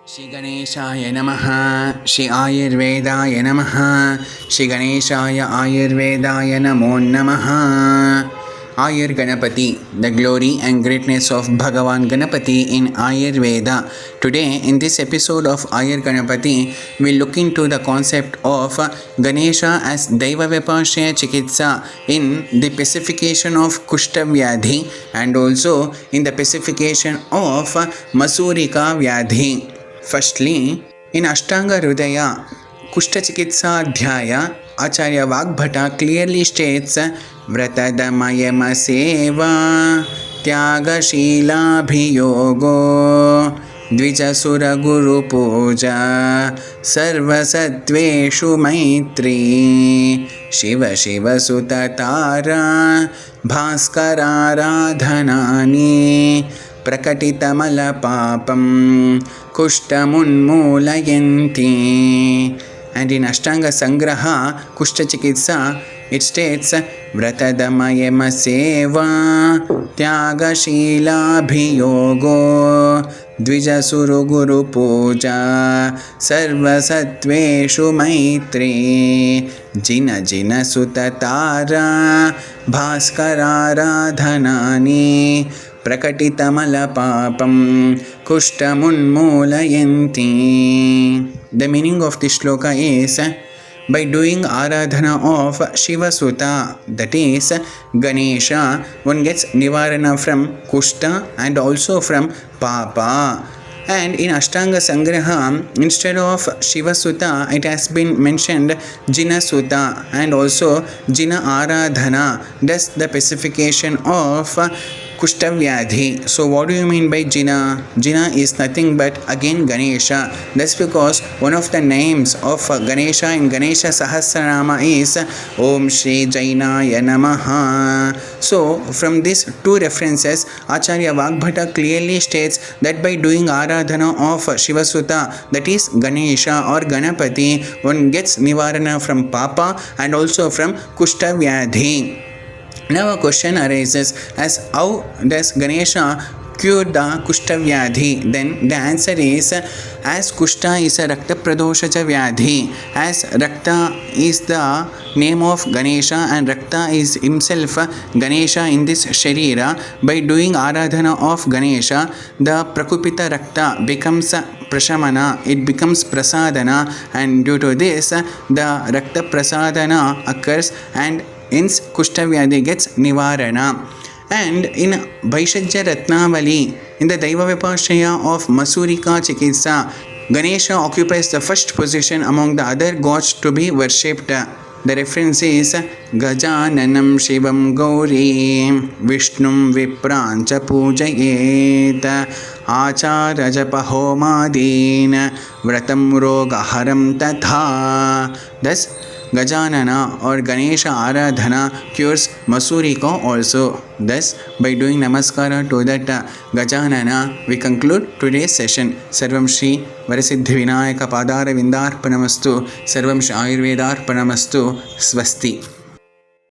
श्री गणेशाय नमः। श्री आयुर्वेदाय नमः। श्री गणेशाय आयुर्वेदाय नमो नमः। Ayur Ganapati, the glory and greatness of Bhagavan Ganapati in Ayurveda. Today, in this episode of Ayur Ganapati, we look into the concept of Ganesha as Daiva Vipashya Chikitsa in the pacification of Kushta Vyadhi and also in the pacification of Masurika Vyadhi. Firstly, in Ashtanga Hridaya, Kushta Chikitsa Adhyaya, Acharya Vagbhata clearly states व्रतदमयम सेवा त्यागशीलाभियोगो द्विजसुरगुरुपूजा सर्वसत्त्वेषु मैत्री Shiv Shiv सुततारा भास्कराराधनानि प्रकटितमलपापं कुष्ठमुन्मूलयन्ति. And in Ashtanga Sangraha Kushta Chikitsa, it states Vratadamayama Seva Tyagashilaabhiyogo Dvijasuru Guru Puja Sarvasatveshu Maitri Jina Jina Sutatara Bhaskararadhanani Prakatitamala Kushtamunmulayanti. The meaning of this shloka is, by doing aradhana of Shiva Suta, that is Ganesha, one gets nivarana from Kushta and also from Papa. And in Ashtanga Sangraha, instead of Shiva Suta, it has been mentioned Jina Suta and also Jina Aradhana, thus the pacification of Kushta Vyadhi. So what do you mean by Jina? Jina is nothing but again Ganesha. That's because one of the names of Ganesha in Ganesha Sahasranama is Om Shri Jainaya Namaha. So from these two references, Acharya Vagbhata clearly states that by doing Aradhana of Shiva Suta, that is Ganesha or Ganapati, one gets Nivarana from Papa and also from Kushta Vyadhi. Now a question arises as how does Ganesha cure the Kushta Vyadhi? Then the answer is, as Kushta is a Rakta Pradoshaja Vyadhi, as Rakta is the name of Ganesha and Rakta is himself Ganesha in this Sharira, by doing Aradhana of Ganesha, the Prakupita Rakta becomes Prashamana, it becomes Prasadana, and due to this the Rakta Prasadana occurs and hence Kushta Vyadhi gets Nivarana. And in Vaishajya Ratnavali, in the Daiva Vipashya of Masurika Chikitsa, Ganesha occupies the first position among the other gods to be worshipped. The reference is Gajananam Shivam Gauri Vishnum Viprancha Pujayet Achara Japa Homadin Vratam Rogaharam Tatha. Thus Gajanana or Ganesha Aradhana cures Masurika also. Thus, by doing Namaskara to that Gajanana, we conclude today's session. Sarvam Shri Varasiddhi Vinayaka Padara Vindarpanamastu. Sarvam Shri Ayurvedarpanamastu. Swasti.